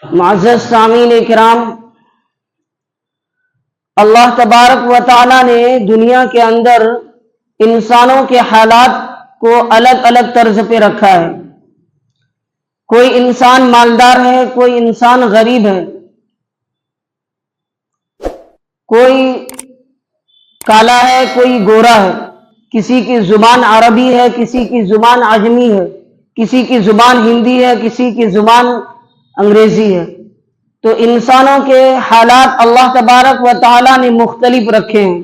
معزز سامعین کرام، اللہ تبارک و تعالیٰ نے دنیا کے اندر انسانوں کے حالات کو الگ الگ طرز پہ رکھا ہے۔ کوئی انسان مالدار ہے، کوئی انسان غریب ہے، کوئی کالا ہے، کوئی گورا ہے، کسی کی زبان عربی ہے، کسی کی زبان عجمی ہے، کسی کی زبان ہندی ہے، کسی کی زبان انگریزی ہے۔ تو انسانوں کے حالات اللہ تبارک و تعالیٰ نے مختلف رکھے ہیں،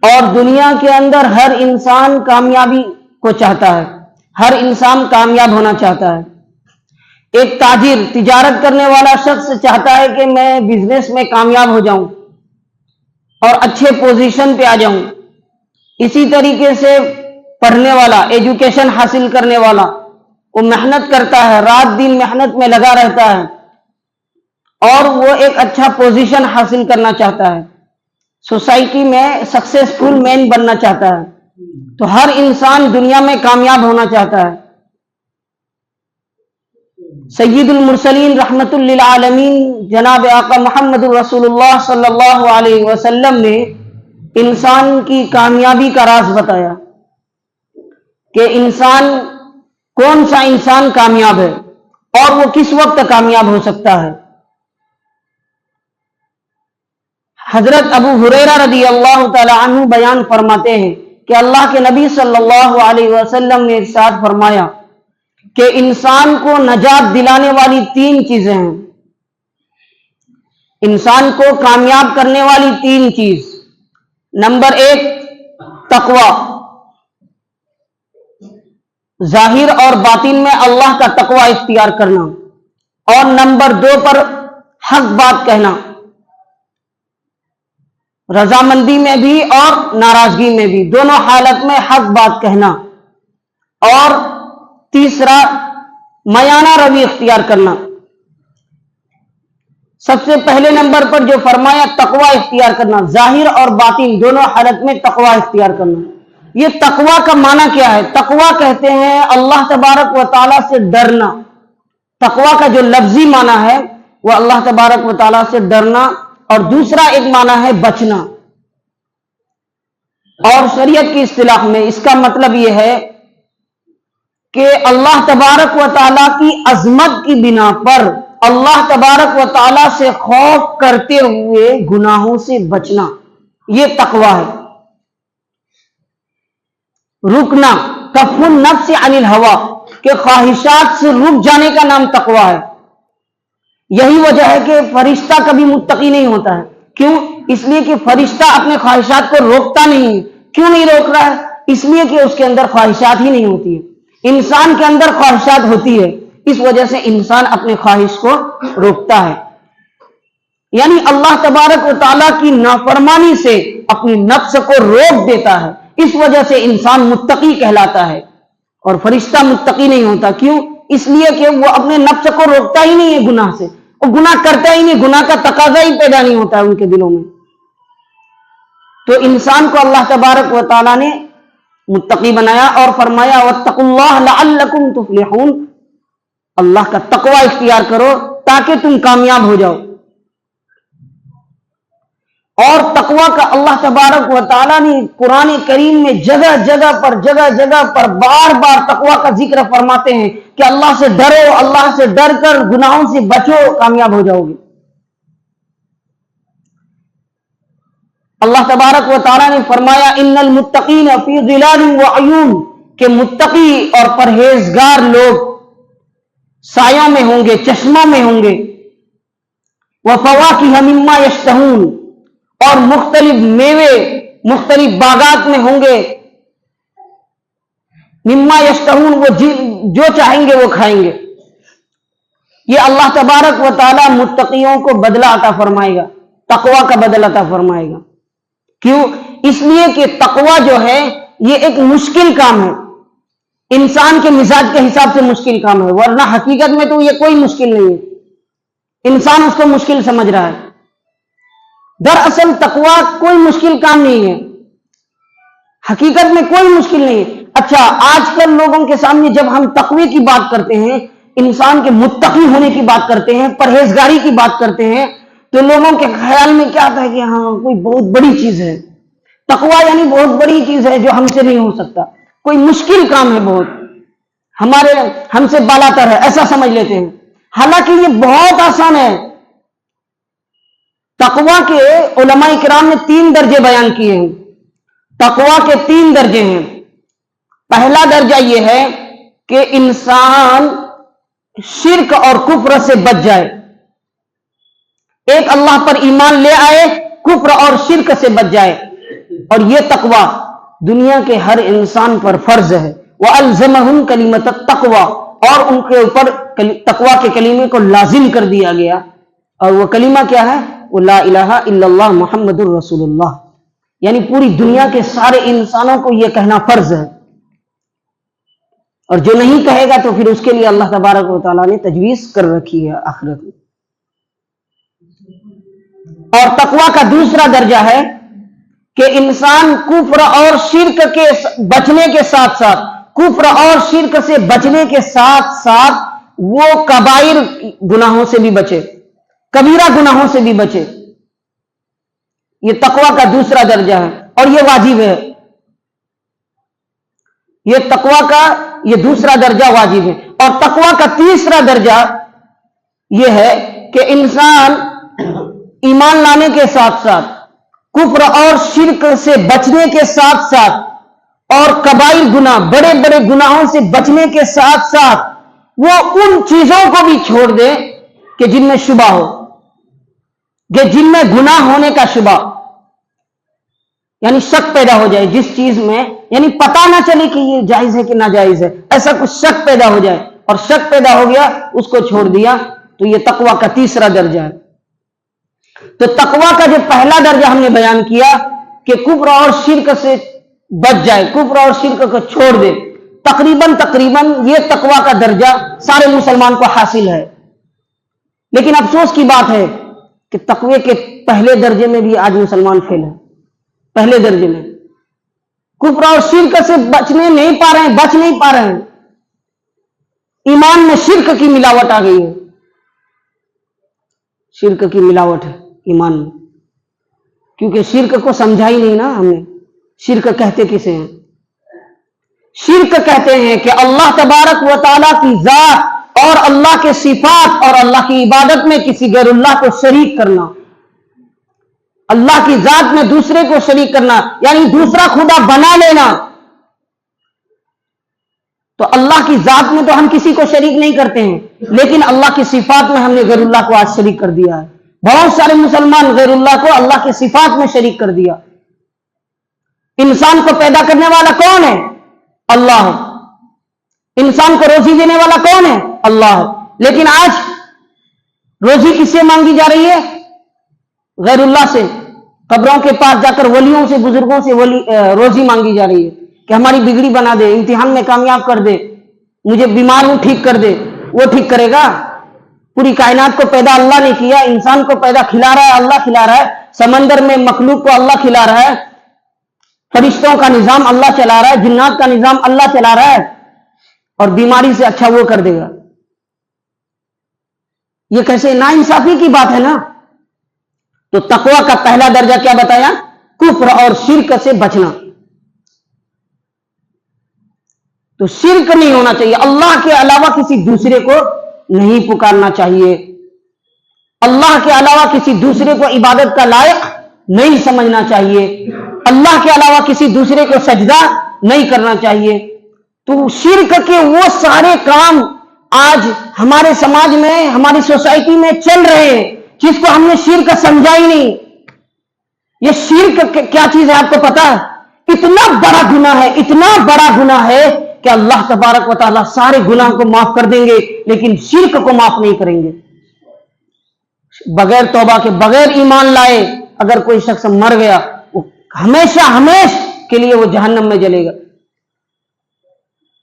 اور دنیا کے اندر ہر انسان کامیابی کو چاہتا ہے، ہر انسان کامیاب ہونا چاہتا ہے۔ ایک تاجر، تجارت کرنے والا شخص چاہتا ہے کہ میں بزنس میں کامیاب ہو جاؤں اور اچھے پوزیشن پہ آ جاؤں۔ اسی طریقے سے پڑھنے والا، ایجوکیشن حاصل کرنے والا، وہ محنت کرتا ہے، رات دن محنت میں لگا رہتا ہے اور وہ ایک اچھا پوزیشن حاصل کرنا چاہتا ہے، سوسائٹی میں سکسیسفل مین بننا چاہتا ہے۔ تو ہر انسان دنیا میں کامیاب ہونا چاہتا ہے۔ سید المرسلین رحمت للعالمین جناب آقا محمد رسول اللہ صلی اللہ علیہ وسلم نے انسان کی کامیابی کا راز بتایا کہ کون سا انسان کامیاب ہے اور وہ کس وقت کامیاب ہو سکتا ہے۔ حضرت ابو ہریرہ رضی اللہ تعالی عنہ بیان فرماتے ہیں کہ اللہ کے نبی صلی اللہ علیہ وسلم نے ارشاد فرمایا کہ انسان کو نجات دلانے والی 3 چیزیں ہیں، انسان کو کامیاب کرنے والی 3 چیز۔ نمبر 1 تقوی، ظاہر اور باطن میں اللہ کا تقوی اختیار کرنا، اور نمبر 2 پر حق بات کہنا، رضامندی میں بھی اور ناراضگی میں بھی، دونوں حالت میں حق بات کہنا، اور تیسرا میانہ روی اختیار کرنا۔ سب سے پہلے نمبر پر جو فرمایا تقوی اختیار کرنا، ظاہر اور باطن دونوں حالت میں تقوی اختیار کرنا۔ یہ تقوی کا معنی کیا ہے؟ تقوی کہتے ہیں اللہ تبارک و تعالیٰ سے ڈرنا۔ تقوی کا جو لفظی معنی ہے وہ اللہ تبارک و تعالیٰ سے ڈرنا، اور دوسرا ایک معنی ہے بچنا۔ اور شریعت کی اصطلاح میں اس کا مطلب یہ ہے کہ اللہ تبارک و تعالیٰ کی عظمت کی بنا پر اللہ تبارک و تعالیٰ سے خوف کرتے ہوئے گناہوں سے بچنا، یہ تقوی ہے۔ رکنا، کف النفس عن الہوا، کہ خواہشات سے رک جانے کا نام تقوی ہے۔ یہی وجہ ہے کہ فرشتہ کبھی متقی نہیں ہوتا ہے۔ کیوں؟ اس لیے کہ فرشتہ اپنے خواہشات کو روکتا نہیں ہے۔ کیوں نہیں روک رہا ہے؟ اس لیے کہ اس کے اندر خواہشات ہی نہیں ہوتی ہے۔ انسان کے اندر خواہشات ہوتی ہے، اس وجہ سے انسان اپنے خواہش کو روکتا ہے۔ یعنی اللہ تبارک و تعالیٰ کی نافرمانی سے اپنی نفس کو روک دیتا ہے، اس وجہ سے انسان متقی کہلاتا ہے، اور فرشتہ متقی نہیں ہوتا۔ کیوں؟ اس لیے کہ وہ اپنے نفس کو روکتا ہی نہیں ہے گناہ سے، وہ گناہ کرتا ہی نہیں، گناہ کا تقاضا ہی پیدا نہیں ہوتا ہے ان کے دلوں میں۔ تو انسان کو اللہ تبارک و تعالیٰ نے متقی بنایا اور فرمایا واتقوا اللہ لعلکم تفلحون، اللہ کا تقوی اختیار کرو تاکہ تم کامیاب ہو جاؤ۔ اور تقوی کا اللہ تبارک و تعالیٰ نے قرآن کریم میں جگہ جگہ پر بار بار تقوی کا ذکر فرماتے ہیں کہ اللہ سے ڈرو، اللہ سے ڈر کر گناہوں سے بچو، کامیاب ہو جاؤ گے۔ اللہ تبارک و تعالیٰ نے فرمایا ان المتقین فی ظلال وعیون، کہ متقی اور پرہیزگار لوگ سایوں میں ہوں گے، چشموں میں ہوں گے، وفواکہ مما یشتہون، اور مختلف میوے مختلف باغات میں ہوں گے، مما یشتہون، وہ جو چاہیں گے وہ کھائیں گے۔ یہ اللہ تبارک و تعالیٰ متقیوں کو بدلہ عطا فرمائے گا، تقوی کا بدلہ عطا فرمائے گا۔ کیوں؟ اس لیے کہ تقوی جو ہے یہ ایک مشکل کام ہے، انسان کے مزاج کے حساب سے مشکل کام ہے، ورنہ حقیقت میں تو یہ کوئی مشکل نہیں ہے، انسان اس کو مشکل سمجھ رہا ہے۔ دراصل تقوی کوئی مشکل کام نہیں ہے، حقیقت میں کوئی مشکل نہیں ہے۔ اچھا، آج کل لوگوں کے سامنے جب ہم تقوی کی بات کرتے ہیں انسان کے متقی ہونے کی بات کرتے ہیں، پرہیزگاری کی بات کرتے ہیں، تو لوگوں کے خیال میں کیا آتا ہے کہ ہاں کوئی بہت بڑی چیز ہے، تقویٰ یعنی بہت بڑی چیز ہے جو ہم سے نہیں ہو سکتا، کوئی مشکل کام ہے، بہت ہم سے بالاتر ہے، ایسا سمجھ لیتے ہیں۔ حالانکہ یہ بہت آسان ہے۔ تقویٰ کے علماء کرام نے 3 درجے بیان کیے ہیں۔ تقویٰ کے 3 درجے ہیں۔ پہلا درجہ یہ ہے کہ انسان شرک اور کفر سے بچ جائے، ایک اللہ پر ایمان لے آئے، کفر اور شرک سے بچ جائے، اور یہ تقویٰ دنیا کے ہر انسان پر فرض ہے۔ وَأَلْزَمَهُمْ كَلِمَةَ التَّقْوَى، اور ان کے اوپر تقویٰ کے کلمے کو لازم کر دیا گیا، اور وہ کلمہ کیا ہے؟ وہ لا الہ الا اللہ محمد الرسول اللہ، یعنی پوری دنیا کے سارے انسانوں کو یہ کہنا فرض ہے، اور جو نہیں کہے گا تو پھر اس کے لیے اللہ تبارک و تعالیٰ نے تجویز کر رکھی ہے آخرت میں۔ اور تقویٰ کا دوسرا درجہ ہے کہ انسان کفر اور شرک کے بچنے کے ساتھ ساتھ، کفر اور شرک سے بچنے کے ساتھ ساتھ وہ کبائر گناہوں سے بھی بچے، کبیرہ گناہوں سے بھی بچے۔ یہ تقویٰ کا دوسرا درجہ ہے، اور یہ واجب ہے۔ یہ تقویٰ کا یہ دوسرا درجہ واجب ہے۔ اور تقویٰ کا تیسرا درجہ یہ ہے کہ انسان ایمان لانے کے ساتھ ساتھ، کفر اور شرک سے بچنے کے ساتھ ساتھ، اور کبائر گناہ، بڑے بڑے گناہوں سے بچنے کے ساتھ ساتھ وہ ان چیزوں کو بھی چھوڑ دے کہ جن میں شبہ ہو، کہ جن میں گناہ ہونے کا شبہ، یعنی شک پیدا ہو جائے جس چیز میں، یعنی پتہ نہ چلے کہ یہ جائز ہے کہ ناجائز ہے، ایسا کچھ شک پیدا ہو جائے، اور شک پیدا ہو گیا اس کو چھوڑ دیا، تو یہ تقویٰ کا تیسرا درجہ ہے۔ تو تقویٰ کا جو پہلا درجہ ہم نے بیان کیا کہ کفر اور شرک سے بچ جائے، کفر اور شرک کو چھوڑ دے، تقریباً یہ تقویٰ کا درجہ سارے مسلمان کو حاصل ہے۔ لیکن افسوس کی بات ہے کہ تقوی کے پہلے درجے میں بھی آج مسلمان فیل ہے۔ پہلے درجے میں کفر اور شرک سے بچ نہیں پا رہے ہیں۔ ایمان میں شرک کی ملاوٹ آ گئی ہے، شرک کی ملاوٹ ہے ایمان میں، کیونکہ شرک کو سمجھا ہی نہیں نا ہم نے۔ شرک کہتے کسے ہیں؟ شرک کہتے ہیں کہ اللہ تبارک و تعالیٰ کی ذات اور اللہ کے صفات اور اللہ کی عبادت میں کسی غیر اللہ کو شریک کرنا، اللہ کی ذات میں دوسرے کو شریک کرنا، یعنی دوسرا خدا بنا لینا۔ تو اللہ کی ذات میں تو ہم کسی کو شریک نہیں کرتے ہیں، لیکن اللہ کی صفات میں ہم نے غیر اللہ کو آج شریک کر دیا ہے۔ بہت سارے مسلمان غیر اللہ کو اللہ کی صفات میں شریک کر دیا۔ انسان کو پیدا کرنے والا کون ہے؟ اللہ ہے۔ انسان کو روزی دینے والا کون ہے؟ اللہ ہے۔ لیکن آج روزی کس سے مانگی جا رہی ہے؟ غیر اللہ سے، قبروں کے پاس جا کر ولیوں سے، بزرگوں سے روزی مانگی جا رہی ہے کہ ہماری بگڑی بنا دے، امتحان میں کامیاب کر دے، مجھے بیمار ہوں ٹھیک کر دے۔ وہ ٹھیک کرے گا؟ پوری کائنات کو پیدا اللہ نے کیا، انسان کو پیدا کھلا رہا ہے اللہ، کھلا رہا ہے، سمندر میں مخلوق کو اللہ کھلا رہا ہے، فرشتوں کا نظام اللہ چلا رہا ہے، جنات کا نظام اللہ چلا رہا ہے، اور بیماری سے اچھا وہ کر دے گا؟ یہ کیسے ناانصافی کی بات ہے نا۔ تو تقویٰ کا پہلا درجہ کیا بتایا؟ کفر اور شرک سے بچنا۔ تو شرک نہیں ہونا چاہیے، اللہ کے علاوہ کسی دوسرے کو نہیں پکارنا چاہیے، اللہ کے علاوہ کسی دوسرے کو عبادت کا لائق نہیں سمجھنا چاہیے، اللہ کے علاوہ کسی دوسرے کو سجدہ نہیں کرنا چاہیے۔ تو شرک کے وہ سارے کام آج ہمارے سماج میں، ہماری سوسائٹی میں چل رہے ہیں، جس کو ہم نے شرک سمجھا ہی نہیں۔ یہ شرک کیا چیز ہے آپ کو پتا ہے؟ اتنا بڑا گناہ ہے، اتنا بڑا گناہ ہے کہ اللہ تبارک و تعالیٰ سارے گناہ کو معاف کر دیں گے، لیکن شرک کو معاف نہیں کریں گے۔ بغیر توبہ کے، بغیر ایمان لائے اگر کوئی شخص مر گیا، وہ ہمیشہ کے لیے وہ جہنم میں جلے گا۔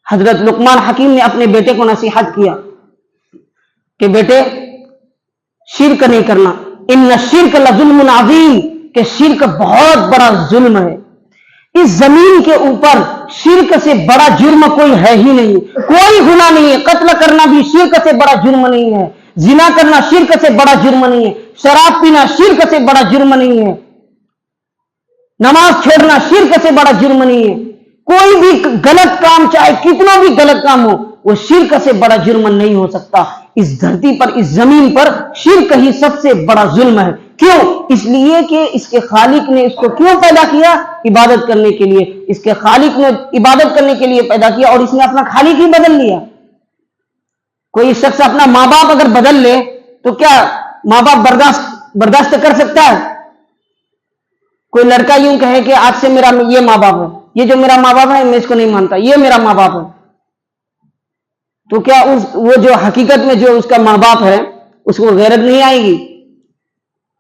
حضرت لقمان حکیم نے اپنے بیٹے کو نصیحت کیا کہ بیٹے شرک نہیں کرنا، ان الشرک لظلم عظیم، کہ شرک بہت بڑا ظلم ہے۔ اس زمین کے اوپر شرک سے بڑا جرم کوئی ہے ہی نہیں، کوئی گناہ نہیں ہے۔ قتل کرنا بھی شرک سے بڑا جرم نہیں ہے، زنا کرنا شرک سے بڑا جرم نہیں ہے، شراب پینا شرک سے بڑا جرم نہیں ہے، نماز چھوڑنا شرک سے بڑا جرم نہیں ہے۔ کوئی بھی غلط کام، چاہے کتنا بھی غلط کام ہو، وہ شرک سے بڑا جرم نہیں ہو سکتا۔ اس دھرتی پر، اس زمین پر شرک ہی سب سے بڑا ظلم ہے۔ کیوں؟ اس لیے کہ اس کے خالق نے اس کو کیوں پیدا کیا؟ عبادت کرنے کے لیے۔ اس کے خالق نے عبادت کرنے کے لیے پیدا کیا، اور اس نے اپنا خالق ہی بدل لیا۔ کوئی شخص اپنا ماں باپ اگر بدل لے تو کیا ماں باپ برداشت کر سکتا ہے؟ کوئی لڑکا یوں کہے کہ آج سے میرا یہ ماں باپ ہے، یہ جو میرا ماں باپ ہے میں اس کو نہیں مانتا، یہ میرا ماں باپ ہے، تو کیا وہ جو حقیقت میں جو اس کا ماں باپ ہے اس کو غیرت نہیں آئے گی؟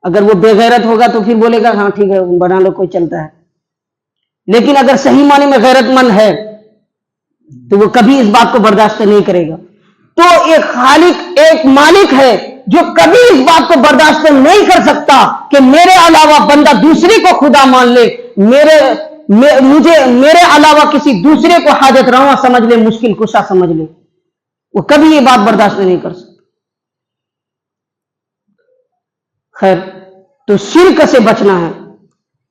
اگر وہ بے غیرت ہوگا تو پھر بولے گا ہاں ٹھیک ہے بنا لو، کوئی چلتا ہے۔ لیکن اگر صحیح معنی میں غیرت مند ہے تو وہ کبھی اس بات کو برداشت نہیں کرے گا۔ تو ایک خالق، ایک مالک ہے جو کبھی اس بات کو برداشت نہیں کر سکتا کہ میرے علاوہ بندہ دوسرے کو خدا مان لے، میرے علاوہ کسی دوسرے کو حاجت رواں سمجھ لے، مشکل کشا سمجھ لے، وہ کبھی یہ بات برداشت نہیں کر سکتا۔ خیر، تو شرک سے بچنا ہے،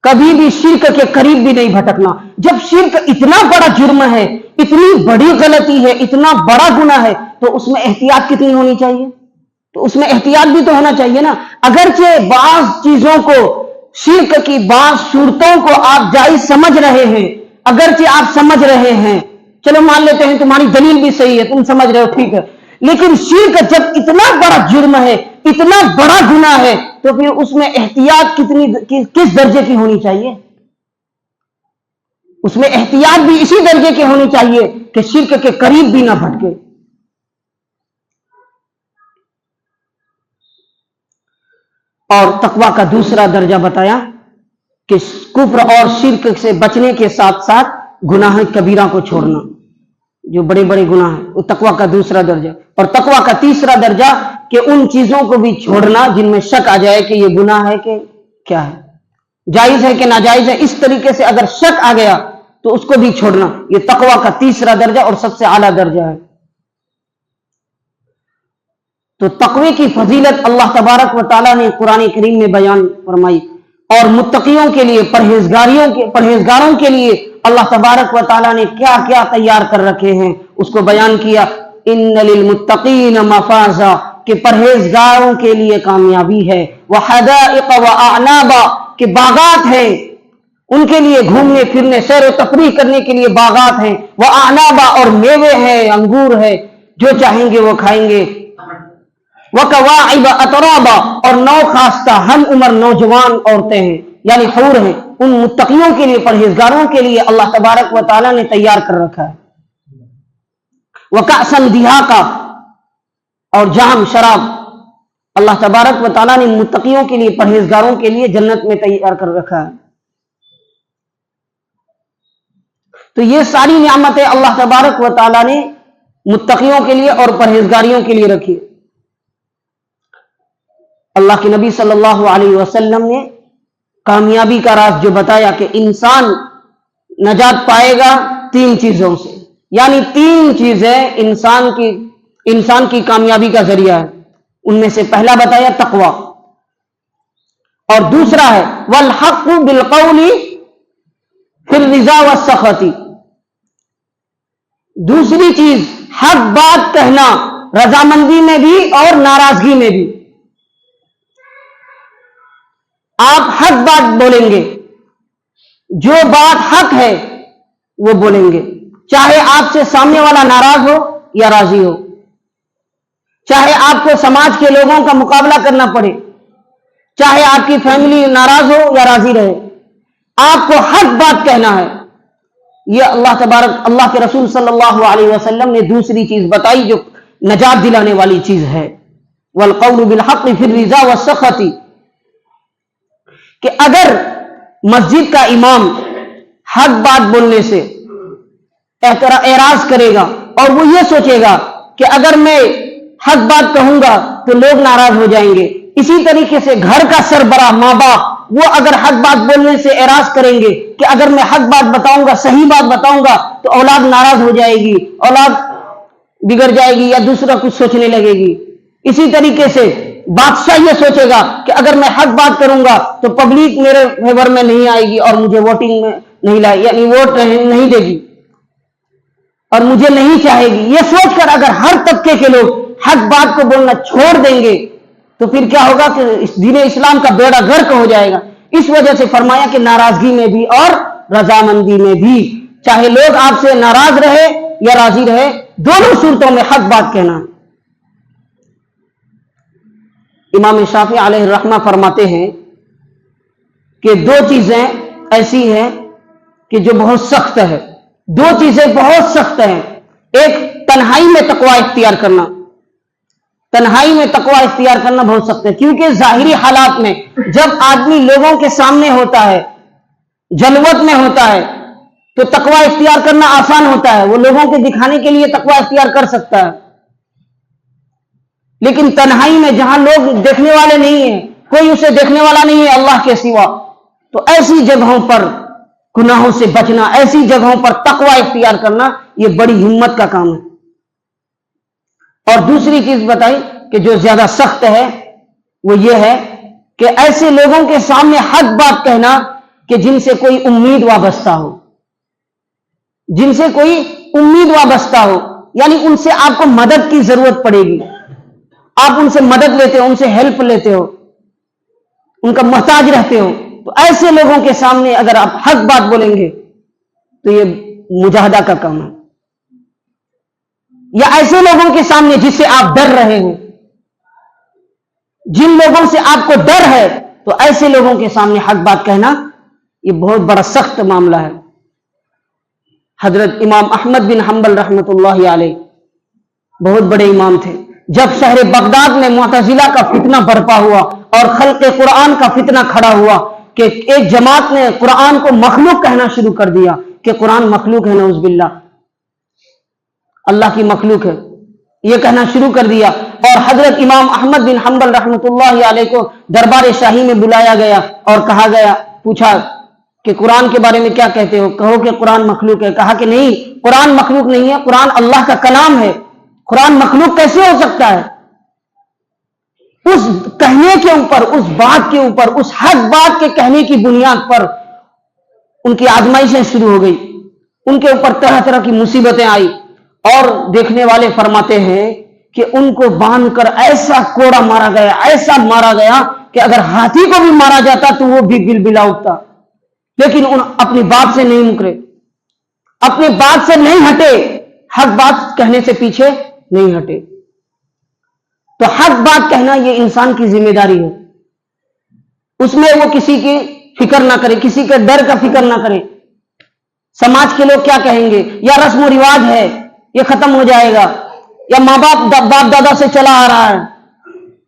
کبھی بھی شرک کے قریب بھی نہیں بھٹکنا۔ جب شرک اتنا بڑا جرم ہے، اتنی بڑی غلطی ہے، اتنا بڑا گناہ ہے، تو اس میں احتیاط کتنی ہونی چاہیے؟ تو اس میں احتیاط بھی تو ہونا چاہیے نا۔ اگرچہ بعض چیزوں کو، شرک کی بعض صورتوں کو آپ جائز سمجھ رہے ہیں، اگرچہ آپ سمجھ رہے ہیں، چلو مان لیتے ہیں تمہاری دلیل بھی صحیح ہے، تم سمجھ رہے ہو، ٹھیک ہے، لیکن شرک جب اتنا بڑا جرم ہے، اتنا بڑا گناہ ہے، تو پھر اس میں احتیاط کس درجے کی ہونی چاہیے؟ اس میں احتیاط بھی اسی درجے کی ہونی چاہیے کہ شرک کے قریب بھی نہ بھٹکے۔ اور تقوی کا دوسرا درجہ بتایا کہ کفر اور شرک سے بچنے کے ساتھ ساتھ گناہ کبیرہ کو چھوڑنا، جو بڑے بڑے گناہ ہیں، وہ تقوی کا دوسرا درجہ۔ اور تقوی کا تیسرا درجہ کہ ان چیزوں کو بھی چھوڑنا جن میں شک آ جائے کہ یہ گناہ ہے کہ کیا ہے، جائز ہے کہ ناجائز ہے، اس طریقے سے اگر شک آ گیا تو اس کو بھی چھوڑنا، یہ تقوی کا تیسرا درجہ اور سب سے اعلیٰ درجہ ہے۔ تو تقوی کی فضیلت اللہ تبارک و تعالیٰ نے قرآن کریم میں بیان فرمائی، اور متقیوں کے لیے، پرہیزگاروں کے لیے اللہ تبارک و تعالیٰ نے کیا کیا تیار کر رکھے ہیں اس کو بیان کیا۔ ان للمتقین مفازا، کہ پرہیزگاروں کے لیے کامیابی ہے، وحدائق واعنابا، کہ باغات ہیں ان کے لیے، گھومنے پھرنے، سیر و تفریح کرنے کے لیے باغات ہیں، واعنابا، اور میوے ہیں، انگور ہے، جو چاہیں گے وہ کھائیں گے، وکواعب اترابا، اور نو خاصہ ہم عمر نوجوان عورتیں ہیں، یعنی حور ہیں۔ ان متقیوں کے لیے، پرہیزگاروں کے لیے اللہ تبارک و تعالیٰ نے تیار کر رکھا ہے۔ وکأسا دہاقا، اور جام، شراب، اللہ تبارک و تعالیٰ نے متقیوں کے لیے، پرہیزگاروں کے لیے جنت میں تیار کر رکھا ہے۔ تو یہ ساری نعمتیں اللہ تبارک و تعالیٰ نے متقیوں کے لیے اور پرہیزگاریوں کے لیے رکھی۔ اللہ کے نبی صلی اللہ علیہ وسلم نے کامیابی کا راز جو بتایا کہ انسان نجات پائے گا تین چیزوں سے، یعنی تین چیزیں انسان کی کامیابی کا ذریعہ ہے۔ ان میں سے پہلا بتایا تقوی، اور دوسرا ہے والحق بالقول فی الرضا والسخط، دوسری چیز حق بات کہنا، رضامندی میں بھی اور ناراضگی میں بھی۔ آپ حق بات بولیں گے، جو بات حق ہے وہ بولیں گے، چاہے آپ سے سامنے والا ناراض ہو یا راضی ہو، چاہے آپ کو سماج کے لوگوں کا مقابلہ کرنا پڑے، چاہے آپ کی فیملی ناراض ہو یا راضی رہے، آپ کو حق بات کہنا ہے۔ یہ اللہ کے رسول صلی اللہ علیہ وسلم نے دوسری چیز بتائی جو نجات دلانے والی چیز ہے، والقول بالحق فی الرضا والسخط، کہ اگر مسجد کا امام حق بات بولنے سے اعراض کرے گا اور وہ یہ سوچے گا کہ اگر میں حق بات کہوں گا تو لوگ ناراض ہو جائیں گے، اسی طریقے سے گھر کا سربراہ، ماں باپ، وہ اگر حق بات بولنے سے اعراض کریں گے کہ اگر میں حق بات بتاؤں گا، صحیح بات بتاؤں گا تو اولاد ناراض ہو جائے گی، اولاد بگڑ جائے گی یا دوسرا کچھ سوچنے لگے گی. اسی طریقے سے بادشاہ یہ سوچے گا کہ اگر میں حق بات کروں گا تو پبلک میرے فیور میں نہیں آئے گی اور مجھے ووٹنگ میں نہیں لائے، یعنی ووٹ نہیں دے گی اور مجھے نہیں چاہے گی. یہ سوچ کر اگر ہر طبقے کے لوگ حق بات کو بولنا چھوڑ دیں گے تو پھر کیا ہوگا کہ دین اسلام کا بیڑا غرق ہو جائے گا. اس وجہ سے فرمایا کہ ناراضگی میں بھی اور رضامندی میں بھی، چاہے لوگ آپ سے ناراض رہے یا راضی رہے، دونوں صورتوں میں حق بات کہنا. امام شافعی علیہ الرحمہ فرماتے ہیں کہ دو چیزیں ایسی ہیں کہ جو بہت سخت ہے. دو چیزیں بہت سخت ہیں. ایک تنہائی میں تقوی اختیار کرنا. تنہائی میں تقوی اختیار کرنا بہت سخت ہے، کیونکہ ظاہری حالات میں جب آدمی لوگوں کے سامنے ہوتا ہے، جلوت میں ہوتا ہے، تو تقوی اختیار کرنا آسان ہوتا ہے. وہ لوگوں کے دکھانے کے لیے تقوی اختیار کر سکتا ہے. لیکن تنہائی میں جہاں لوگ دیکھنے والے نہیں ہیں، کوئی اسے دیکھنے والا نہیں ہے اللہ کے سوا، تو ایسی جگہوں پر گناہوں سے بچنا، ایسی جگہوں پر تقوی اختیار کرنا، یہ بڑی ہمت کا کام ہے. اور دوسری چیز بتائی کہ جو زیادہ سخت ہے وہ یہ ہے کہ ایسے لوگوں کے سامنے حق بات کہنا کہ جن سے کوئی امید وابستہ ہو، جن سے کوئی امید وابستہ ہو، یعنی ان سے آپ کو مدد کی ضرورت پڑے گی، آپ ان سے مدد لیتے ہو، ان سے ہیلپ لیتے ہو، ان کا محتاج رہتے ہو، تو ایسے لوگوں کے سامنے اگر آپ حق بات بولیں گے تو یہ مجاہدہ کا کام ہے. یا ایسے لوگوں کے سامنے جس سے آپ ڈر رہے ہو، جن لوگوں سے آپ کو ڈر ہے، تو ایسے لوگوں کے سامنے حق بات کہنا یہ بہت بڑا سخت معاملہ ہے. حضرت امام احمد بن حنبل رحمۃ اللہ علیہ بہت بڑے امام تھے. جب شہر بغداد میں معتزلہ کا فتنہ برپا ہوا اور خلق قرآن کا فتنہ کھڑا ہوا کہ ایک جماعت نے قرآن کو مخلوق کہنا شروع کر دیا کہ قرآن مخلوق ہے، نعوذ باللہ، اللہ کی مخلوق ہے، یہ کہنا شروع کر دیا. اور حضرت امام احمد بن حنبل رحمۃ اللہ علیہ کو دربار شاہی میں بلایا گیا اور کہا گیا، پوچھا کہ قرآن کے بارے میں کیا کہتے ہو؟ کہو کہ قرآن مخلوق ہے. کہا کہ نہیں، قرآن مخلوق نہیں ہے، قرآن اللہ کا کلام ہے. قرآن مخلوق کیسے ہو سکتا ہے؟ اس کہنے کے اوپر، اس بات کے اوپر، اس حق بات کے کہنے کی بنیاد پر ان کی آزمائشیں شروع ہو گئی، ان کے اوپر طرح طرح کی مصیبتیں آئی. اور دیکھنے والے فرماتے ہیں کہ ان کو باندھ کر ایسا کوڑا مارا گیا، ایسا مارا گیا کہ اگر ہاتھی کو بھی مارا جاتا تو وہ بھی بلبلا اٹھتا. لیکن ان اپنی بات سے نہیں مکرے، اپنی بات سے نہیں ہٹے، حق بات کہنے سے پیچھے نہیں ہٹے. تو حق بات کہنا یہ انسان کی ذمہ داری ہے. اس میں وہ کسی کی فکر نہ کرے، کسی کے ڈر کا فکر نہ کرے، سماج کے لوگ کیا کہیں گے، یا رسم و رواج ہے یہ ختم ہو جائے گا، یا ماں باپ دادا سے چلا آ رہا ہے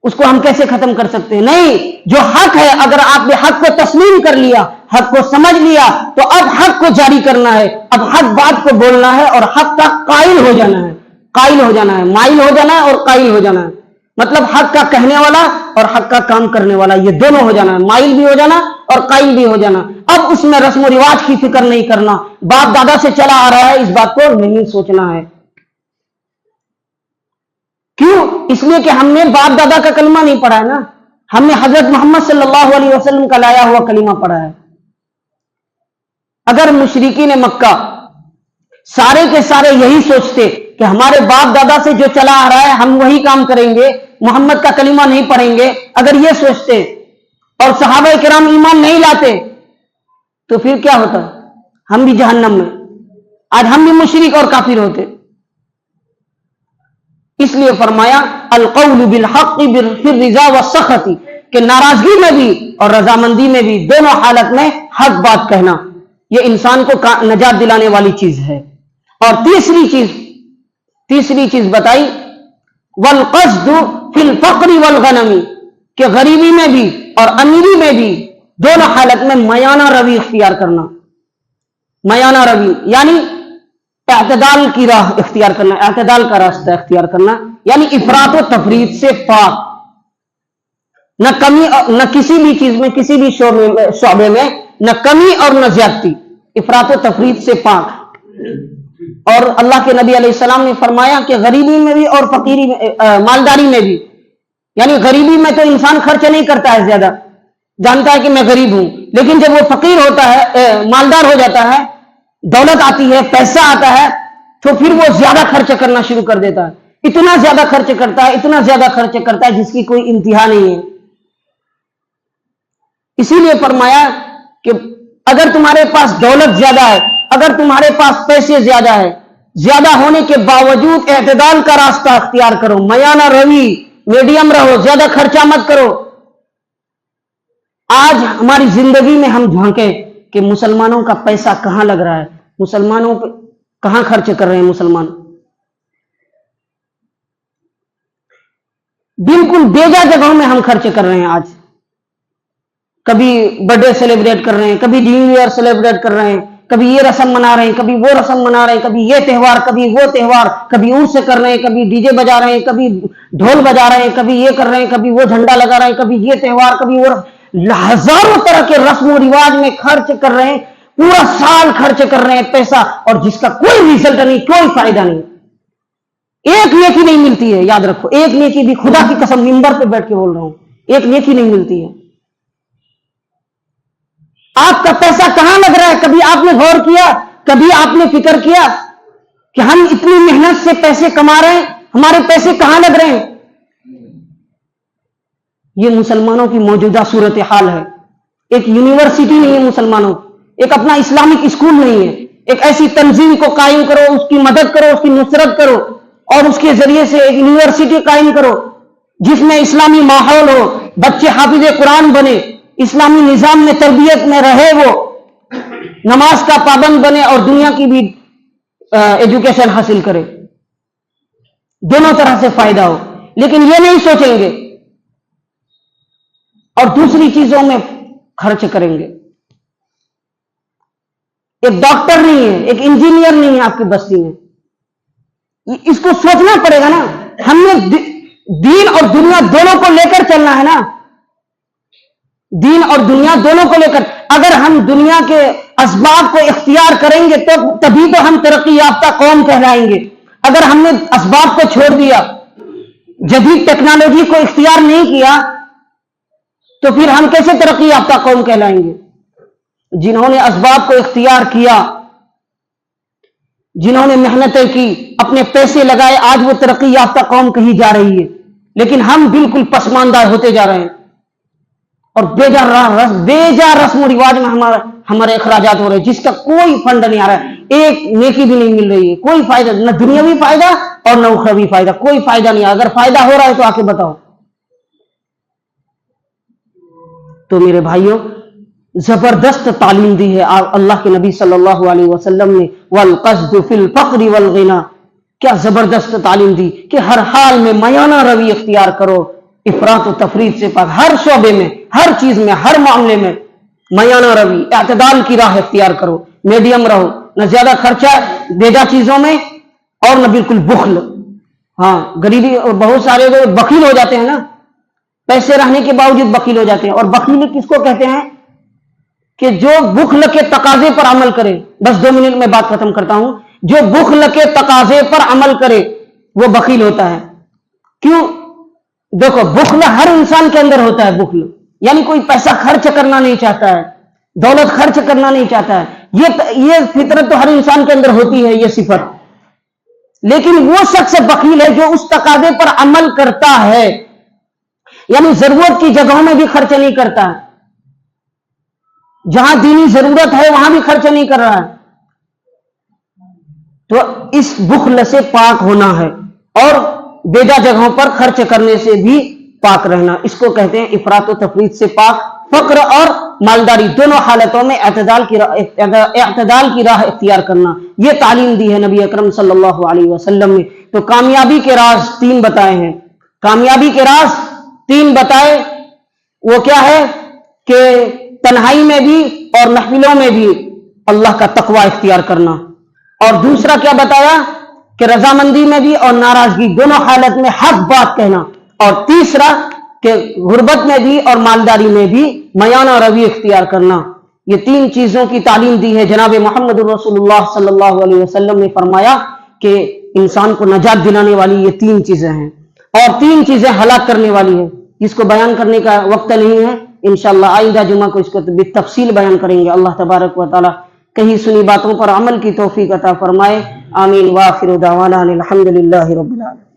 اس کو ہم کیسے ختم کر سکتے ہیں. نہیں، جو حق ہے، اگر آپ نے حق کو تسلیم کر لیا، حق کو سمجھ لیا، تو اب حق کو جاری کرنا ہے، اب حق بات کو بولنا ہے اور حق کا قائل ہو جانا ہے. قائل ہو جانا ہے، مائل ہو جانا ہے اور قائل ہو جانا ہے. مطلب حق کا کہنے والا اور حق کا کام کرنے والا، یہ دونوں ہو جانا ہے، مائل بھی ہو جانا اور قائل بھی ہو جانا. اب اس میں رسم و رواج کی فکر نہیں کرنا، باپ دادا سے چلا آ رہا ہے اس بات کو نہیں سوچنا ہے. کیوں؟ اس لیے کہ ہم نے باپ دادا کا کلمہ نہیں پڑھا ہے نا، ہم نے حضرت محمد صلی اللہ علیہ وسلم کا لایا ہوا کلمہ پڑھا ہے. اگر مشرکین مکہ سارے کے سارے یہی سوچتے کہ ہمارے باپ دادا سے جو چلا آ رہا ہے ہم وہی کام کریں گے، محمد کا کلمہ نہیں پڑھیں گے، اگر یہ سوچتے اور صحابہ کرام ایمان نہیں لاتے تو پھر کیا ہوتا؟ ہم بھی جہنم میں، آج ہم بھی مشرک اور کافر ہوتے. اس لیے فرمایا القول بالحق فی الرضا والسخط، کہ ناراضگی میں بھی اور رضامندی میں بھی، دونوں حالت میں حق بات کہنا یہ انسان کو نجات دلانے والی چیز ہے. اور تیسری چیز بتائی والقصد فی الفقر والغنم، کہ غریبی میں بھی اور امیری میں بھی دونوں حالت میں میانہ روی اختیار کرنا. میانہ روی یعنی اعتدال کی راہ اختیار کرنا، اعتدال کا راستہ اختیار کرنا، یعنی افراط و تفریط سے پاک. نہ کمی نہ کسی بھی چیز میں، کسی بھی شعبے میں نہ کمی اور نہ زیادتی، افراط و تفریط سے پاک۔ اور اللہ کے نبی علیہ السلام نے فرمایا کہ غریبی میں بھی اور فقیری میں، مالداری میں بھی، یعنی غریبی میں تو انسان خرچ نہیں کرتا ہے زیادہ، جانتا ہے کہ میں غریب ہوں، لیکن جب وہ فقیر ہوتا ہے، مالدار ہو جاتا ہے، دولت آتی ہے، پیسہ آتا ہے، تو پھر وہ زیادہ خرچ کرنا شروع کر دیتا ہے، اتنا زیادہ خرچ کرتا ہے، اتنا زیادہ خرچ کرتا ہے جس کی کوئی انتہا نہیں ہے۔ اسی لیے فرمایا کہ اگر تمہارے پاس دولت زیادہ ہے، اگر تمہارے پاس پیسے زیادہ ہے، زیادہ ہونے کے باوجود اعتدال کا راستہ اختیار کرو، میانہ روی، میڈیم رہو، زیادہ خرچہ مت کرو۔ آج ہماری زندگی میں ہم جھانکیں کہ مسلمانوں کا پیسہ کہاں لگ رہا ہے، مسلمانوں پہ کہاں خرچ کر رہے ہیں مسلمان، بالکل بیجا جگہوں میں ہم خرچ کر رہے ہیں۔ آج کبھی برتھ ڈے سیلیبریٹ کر رہے ہیں، کبھی نیو ایئر سیلیبریٹ کر رہے ہیں، کبھی یہ رسم منا رہے ہیں، کبھی وہ رسم منا رہے ہیں، کبھی یہ تہوار، کبھی وہ تہوار، کبھی عرس کر رہے ہیں، کبھی ڈی جے بجا رہے ہیں، کبھی ڈھول بجا رہے ہیں، کبھی یہ کر رہے ہیں، کبھی وہ جھنڈا لگا رہے ہیں، کبھی یہ تہوار، کبھی وہ، ہزاروں طرح کے رسم و رواج میں خرچ کر رہے ہیں، پورا سال خرچ کر رہے ہیں پیسہ، اور جس کا کوئی ریزلٹ نہیں، کوئی فائدہ نہیں، ایک نیکی نہیں ملتی ہے۔ یاد رکھو، ایک نیکی بھی، خدا کی قسم منبر پہ بیٹھ کے بول رہا ہوں، ایک نیکی نہیں ملتی ہے۔ آپ کا پیسہ کہاں لگ رہا ہے؟ کبھی آپ نے غور کیا، کبھی آپ نے فکر کیا کہ ہم اتنی محنت سے پیسے کما رہے ہیں، ہمارے پیسے کہاں لگ رہے ہیں؟ یہ مسلمانوں کی موجودہ صورتحال ہے۔ ایک یونیورسٹی نہیں ہے مسلمانوں، ایک اپنا اسلامک اسکول نہیں ہے، ایک ایسی تنظیم کو قائم کرو، اس کی مدد کرو، اس کی نصرت کرو، اور اس کے ذریعے سے ایک یونیورسٹی قائم کرو جس میں اسلامی ماحول ہو، بچے حافظ قرآن بنے، اسلامی نظام میں تربیت میں رہے، وہ نماز کا پابند بنے اور دنیا کی بھی ایجوکیشن حاصل کرے، دونوں طرح سے فائدہ ہو۔ لیکن یہ نہیں سوچیں گے اور دوسری چیزوں میں خرچ کریں گے۔ ایک ڈاکٹر نہیں ہے، ایک انجینئر نہیں ہے آپ کی بستی میں، اس کو سوچنا پڑے گا نا، ہم نے دین اور دنیا دونوں کو لے کر چلنا ہے نا، دین اور دنیا دونوں کو لے کر۔ اگر ہم دنیا کے اسباب کو اختیار کریں گے تو تبھی تو ہم ترقی یافتہ قوم کہلائیں گے۔ اگر ہم نے اسباب کو چھوڑ دیا، جدید ٹیکنالوجی کو اختیار نہیں کیا، تو پھر ہم کیسے ترقی یافتہ قوم کہلائیں گے؟ جنہوں نے اسباب کو اختیار کیا، جنہوں نے محنتیں کی، اپنے پیسے لگائے، آج وہ ترقی یافتہ قوم کہی جا رہی ہے، لیکن ہم بالکل پسماندہ ہوتے جا رہے ہیں، اور بیجا رسم و رواج میں ہمارے اخراجات ہو رہے ہیں، جس کا کوئی فنڈ نہیں آ رہا ہے، ایک نیکی بھی نہیں مل رہی ہے، کوئی فائدہ، نہ دنیاوی فائدہ اور نہ اخروی فائدہ، کوئی فائدہ نہیں۔ اگر فائدہ ہو رہا ہے تو آ کے بتاؤ۔ تو میرے بھائیوں، زبردست تعلیم دی ہے اللہ کے نبی صلی اللہ علیہ وسلم نے، والقصد فی الفقر والغنا، کیا زبردست تعلیم دی کہ ہر حال میں میانہ روی اختیار کرو، افراط و تفریط سے پاک، ہر شعبے میں، ہر چیز میں، ہر معاملے میں میانہ روی، اعتدال کی راہ اختیار کرو، میڈیم رہو، نہ زیادہ خرچہ بیجا چیزوں میں اور نہ بالکل بخل۔ ہاں، غریبی، بہت سارے لوگ بخیل ہو جاتے ہیں نا، پیسے رہنے کے باوجود بخیل ہو جاتے ہیں، اور بخیل کس کو کہتے ہیں؟ کہ جو بخل کے تقاضے پر عمل کرے۔ بس 2 منٹ میں بات ختم کرتا ہوں۔ جو بخل کے تقاضے پر عمل کرے وہ بخیل ہوتا ہے۔ کیوں؟ دیکھو، بخل ہر انسان کے اندر ہوتا ہے، بخل یعنی کوئی پیسہ خرچ کرنا نہیں چاہتا ہے، دولت خرچ کرنا نہیں چاہتا ہے، یہ فطرت تو ہر انسان کے اندر ہوتی ہے، یہ صفت۔ لیکن وہ شخص بخیل ہے جو اس تقاضے پر عمل کرتا ہے، یعنی ضرورت کی جگہوں میں بھی خرچ نہیں کرتا ہے، جہاں دینی ضرورت ہے وہاں بھی خرچ نہیں کر رہا ہے۔ تو اس بخل سے پاک ہونا ہے اور بیجا جگہوں پر خرچ کرنے سے بھی پاک رہنا، اس کو کہتے ہیں افراط و تفریط سے پاک۔ فقر اور مالداری دونوں حالتوں میں اعتدال کی راہ اختیار کرنا، یہ تعلیم دی ہے نبی اکرم صلی اللہ علیہ وسلم نے۔ تو کامیابی کے راز 3 بتائے ہیں، کامیابی کے راز 3 بتائے، وہ کیا ہے؟ کہ تنہائی میں بھی اور محفلوں میں بھی اللہ کا تقوی اختیار کرنا، اور دوسرا کیا بتایا؟ کہ رضامندی میں بھی اور ناراضگی دونوں حالت میں حق بات کہنا، اور تیسرا کہ غربت میں بھی اور مالداری میں بھی میانہ روی اختیار کرنا. یہ تین چیزوں کی تعلیم دی ہے. جناب محمد رسول اللہ صلی اللہ علیہ وسلم نے فرمایا کہ انسان کو نجات دلانے والی یہ تین چیزیں ہیں اور تین چیزیں ہلاک کرنے والی ہے. جس کو بیان کرنے کا وقت نہیں ہے، انشاءاللہ آئندہ جمعہ کو اس کو بالتفصیل بیان کریں گے. اللہ تبارک و تعالی کہیں سنی باتوں پر عمل کی توفیق عطا فرمائے. آمین. وآخر دعوانا الحمدللہ رب العالمین.